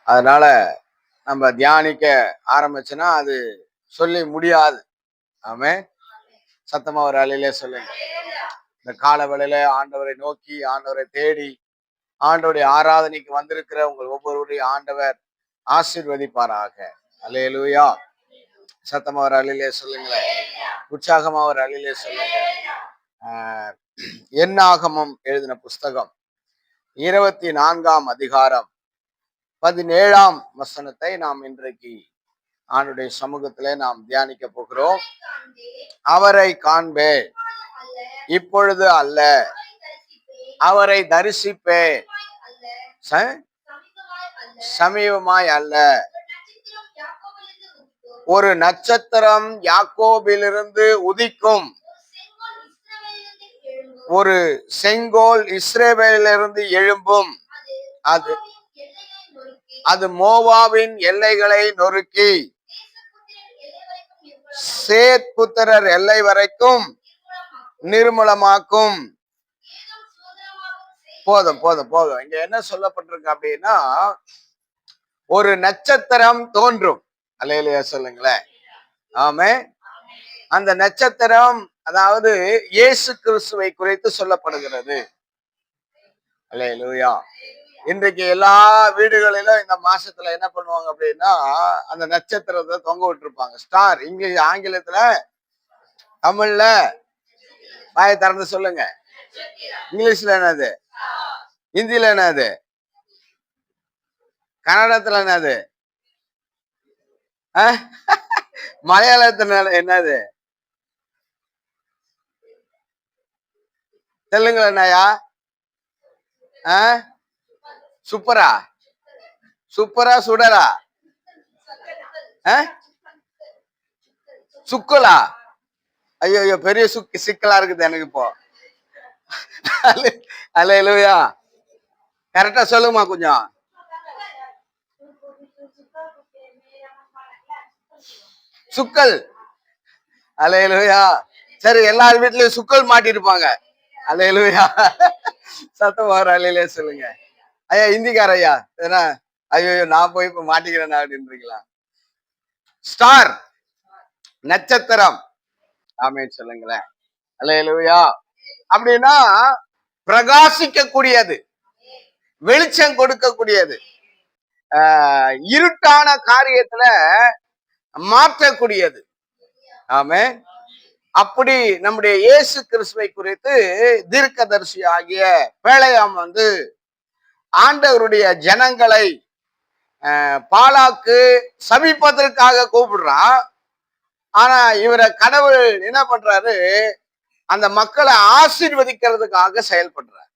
அதனால நம்ம தியானிக்க ஆரம்பிச்சுன்னா அது சொல்லி முடியாது. ஆமே, சத்தமா ஒரு அலையிலே சொல்லுங்க. இந்த கால வேளையில ஆண்டவரை நோக்கி, ஆண்டவரை தேடி, ஆண்டவருடைய ஆராதனைக்கு வந்திருக்கிற உங்கள் ஒவ்வொருவரையும் ஆண்டவர் ஆசீர்வதிப்பாராக. அல்லேலூயா. சத்தமா ஒரு அலையிலே சொல்லுங்களேன். உற்சாகமா ஒரு அலையிலே சொல்லுங்க. என்னாகமம் எழுதின புஸ்தகம் 24ஆம் அதிகாரம் 17ஆம் வசனத்தை நாம் இன்றைக்கு ஆண்டுடைய சமூகத்திலே நாம் தியானிக்க போகிறோம். அவரை காண்பேன், இப்பொழுது அல்ல, அவரை தரிசிப்பேன், சமீபமாய் அல்ல. ஒரு நட்சத்திரம் யாக்கோபிலிருந்து உதிக்கும், ஒரு செங்கோல் இஸ்ரவேலிலிருந்து எழும்பும். அது மோவாவின் எல்லைகளை நொறுக்கி சேத் புத்திரர் எல்லை வரைக்கும் நிர்மூலமாக்கும். போதும் போதும் போதும். இங்க என்ன சொல்லப்பட்டிருக்கு அப்படின்னா, ஒரு நட்சத்திரம் தோன்றும். அல்லேலூயா சொல்லுங்களேன். ஆமே. அந்த நட்சத்திரம் அதாவது இயேசு கிறிஸ்துவை குறித்து சொல்லப்படுகிறது. அல்லேலூயா. இன்றைக்கு எல்லா வீடுகளிலும் இந்த மாசத்துல என்ன பண்ணுவாங்க அப்படின்னா, அந்த நட்சத்திரத்தை தொங்க விட்டுருப்பாங்க. ஸ்டார். இங்கிலீஷ், ஆங்கிலத்துல, தமிழ்ல வாயை திறந்து சொல்லுங்க. இங்கிலீஷ்ல என்னது? ஹிந்தில என்னது? கன்னடத்துல என்னது? மலையாளத்துல என்னது? தெலுங்குல என்னயா? சூப்பரா? சூப்பரா சுடரா? சுக்கலா? ஐயோ ஐயோ, பெரிய சிக்கலா இருக்குது எனக்கு இப்போ. அல்லேலூயா. கரெக்டா சொல்லுமா கொஞ்சம். சுக்கல். அல்லேலூயா. சரி, எல்லார் வீட்லயும் சுக்கல் மாட்டிருப்பாங்க. அல்லேலூயா. சத்தம் வர அலையிலே சொல்லுங்க. ஐயா ஹிந்திக்கார ஐயா, ஏன்னா ஐயோ நான் போய் இப்ப மாட்டிக்கிறேன் அப்படின்றீங்களா? ஸ்டார், நட்சத்திரம். ஆமே சொல்லுங்களேன். அல்லேலூயா. அப்படின்னா பிரகாசிக்க கூடியது, வெளிச்சம் கொடுக்கக்கூடியது, இருட்டான காரியத்துல மாற்றக்கூடியது. ஆமே. அப்படி நம்முடைய இயேசு கிறிஸ்துவை குறித்து தீர்க்கதரிசி ஆகிய பேழையாம் ஆண்டவருடைய ஜனங்களை பாலாக்கு சபிப்பதற்காக கூப்பிடுறான். ஆனா இவரை கடவுள் என்ன பண்றாரு? அந்த மக்களை ஆசீர்வதிக்கிறதுக்காக செயல்படுறார்.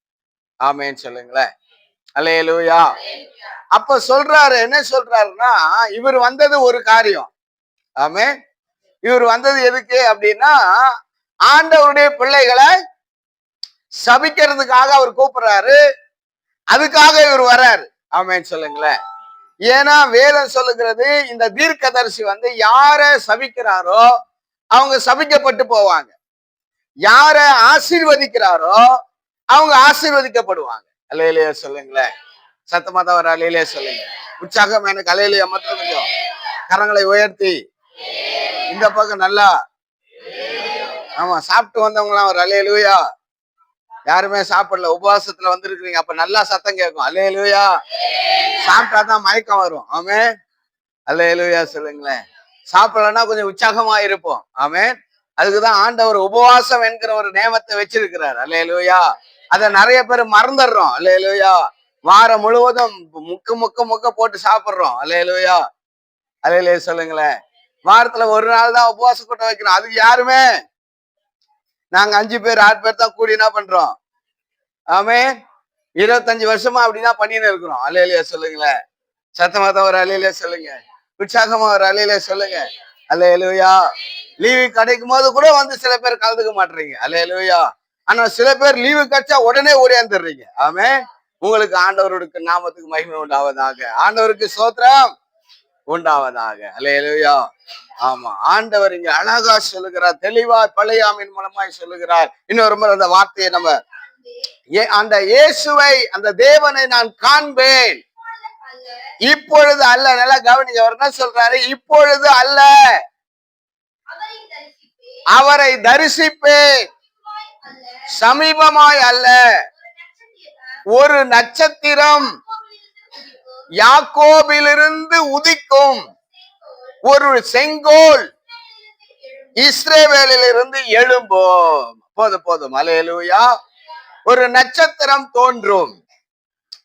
ஆமேன்னு சொல்லுங்களேன். அல்லேலூயா. அப்ப சொல்றாரு, என்ன சொல்றாருன்னா, இவர் வந்தது ஒரு காரியம். ஆமே. இவர் வந்தது எதுக்கு அப்படின்னா, ஆண்டவருடைய பிள்ளைகளை சபிக்கிறதுக்காக அவர் கூப்பிடுறாரு. அதுக்காக இவர் வர்றாரு. ஆமேன்னு சொல்லுங்களேன். ஏன்னா வேதம் சொல்லுகிறது, இந்த தீர்க்கதரிசி யார சபிக்கிறாரோ அவங்க சபிக்கப்பட்டு போவாங்க, யார ஆசீர்வதிக்கிறாரோ அவங்க ஆசீர்வதிக்கப்படுவாங்க. அல்லேலூயா சொல்லுங்களேன். சத்தமா தான் ஒரு அல்லேலூயா சொல்லுங்க. உற்சாகம் எனக்கு அல்லேலூயா மட்டும். கொஞ்சம் கரங்களை உயர்த்தி இந்த பக்கம் நல்லா. ஆமா, சாப்பிட்டு வந்தவங்களாம் ஒரு அல்லேலூயா. யாருமே சாப்பிடல, உபவாசத்துல வந்திருக்கிறீங்க, அப்ப நல்லா சத்தம் கேட்கும். அல்லேலூயா. சாப்பிட்டாதான் மயக்கம் வரும். ஆமே. அல்லேலூயா சொல்லுங்களேன். சாப்பிடலன்னா கொஞ்சம் உற்சாகமா இருப்போம். ஆமே. அதுக்குதான் ஆண்டவர் உபவாசம் என்கிற ஒரு நேமத்தை வச்சிருக்கிறார். அல்லேலூயா. அத நிறைய பேர் மறந்துடுறோம். அல்லேலூயா. வாரம் முழுவதும் முக்க போட்டு சாப்பிடுறோம். அல்லேலூயா. அல்லேலூயா சொல்லுங்களேன். வாரத்துல ஒரு நாள் தான் உபவாச கூட்டம் வைக்கிறோம். அதுக்கு யாருமே, நாங்க 5 பேர் 6 பேர் தான் கூடி என்ன பண்றோம். ஆமே. 25 வருஷமா அப்படிதான் பண்ணின்னு இருக்கிறோம். அல்லேலூயா சொல்லுங்களேன். சத்தமா தான் ஒரு அல்லேலூயா சொல்லுங்க. உற்சாகமா ஒரு அல்லேலூயா சொல்லுங்க. அல்லேலூயா. லீவு கிடைக்கும் போது கூட சில பேர் கலந்துக்க மாட்டீங்க. அல்லேலூயா. ஆனா சில பேர் லீவு கிடைச்சா உடனே ஓடியாந்துடுறீங்க. ஆமே. உங்களுக்கு ஆண்டவருக்கு நாமத்துக்கு மகிமை உண்டாவதாக. ஆண்டவருக்கு ஸ்தோத்திரம் உண்டாவதாக. அல்லேலூயா. ஆமா, ஆண்டவர் இங்க அழகா சொல்லுகிறார், தெளிவா பழையாமின் மூலமாய் சொல்லுகிறார். இன்னொரு முறை அந்த வார்த்தையை நம்ம, அந்த இயேசுவை, அந்த தேவனை நான் காண்பேன், இப்பொழுது அல்ல. நல்லா கவனிங்க, அவர் என்ன சொல்றாரு? இப்பொழுது அல்ல, அவரை தரிசிப்பேன். சமீபமாய் அல்ல. ஒரு நட்சத்திரம் யாக்கோபிலிருந்து உதிக்கும், ஒரு செங்கோல் இஸ்ரவேலிலிருந்து எழும்பும். போதும். அல்லேலூயா. ஒரு நட்சத்திரம் தோன்றும்.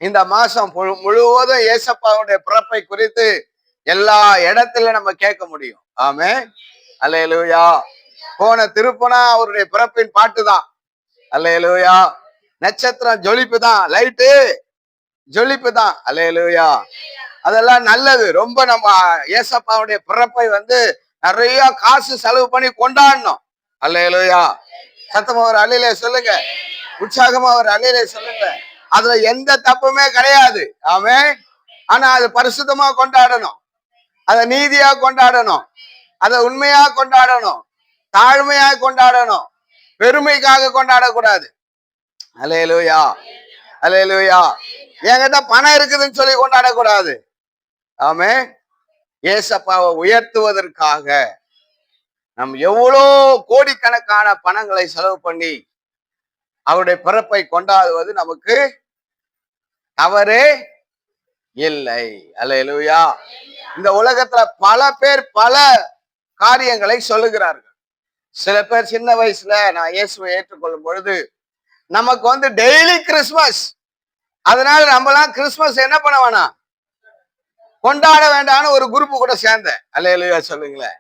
இந்த மாசம் முழுவதும் ஏசப்பாவுடைய பிறப்பை குறித்து எல்லா இடத்துல நம்ம கேட்க முடியும். ஆமென். அல்லேலூயா. போன திருப்பனா அவருடைய பிறப்பின் பாட்டு தான். அல்லேலூயா. நட்சத்திரம் ஜொலிப்பு தான், லைட்டு ஜொலிப்பு தான். அல்லேலூயா. அதெல்லாம் நல்லது. ரொம்ப நம்ம ஏசப்பாவுடைய பிறப்பை நிறைய காசு செலவு பண்ணி கொண்டாடணும். அல்லேலூயா. சத்தமா ஒரு அல்லேலூயா சொல்லுங்க, உற்சாகமா ஒரு அல்லேலூயா சொல்லுங்க. அதுல எந்த தப்புமே கிடையாது. ஆமென். ஆனா அது பரிசுத்தமா கொண்டாடணும், அதை நீதியா கொண்டாடணும், அதை உண்மையா கொண்டாடணும், தாழ்மையா கொண்டாடணும், பெருமைக்காக கொண்டாடக்கூடாது. அல்லேலூயா. அல்லேலூயா. என்கிட்ட பணம் இருக்குதுன்னு சொல்லி கொண்டாடக்கூடாது. ஆமென். ஏசப்பாவை உயர்த்துவதற்காக நம் எவ்வளோ கோடிக்கணக்கான பணங்களை செலவு பண்ணி அவருடைய பிறப்பை கொண்டாடுவது நமக்கு தவறே இல்லை. அல்லேலூயா. இந்த உலகத்துல பல பேர் பல காரியங்களை சொல்லுகிறார்கள். சில பேர் சின்ன வயசுல நான் இயேசுவை ஏற்றுக்கொள்ளும் பொழுது நமக்கு டெய்லி கிறிஸ்துமஸ், அதனால நம்மலாம் கிறிஸ்துமஸ் என்ன பண்ண வேணாம், கொண்டாட வேண்டாம்னு ஒரு குரூப் கூட சேர்ந்தேன். அல்லேலூயா சொல்லுங்களேன்.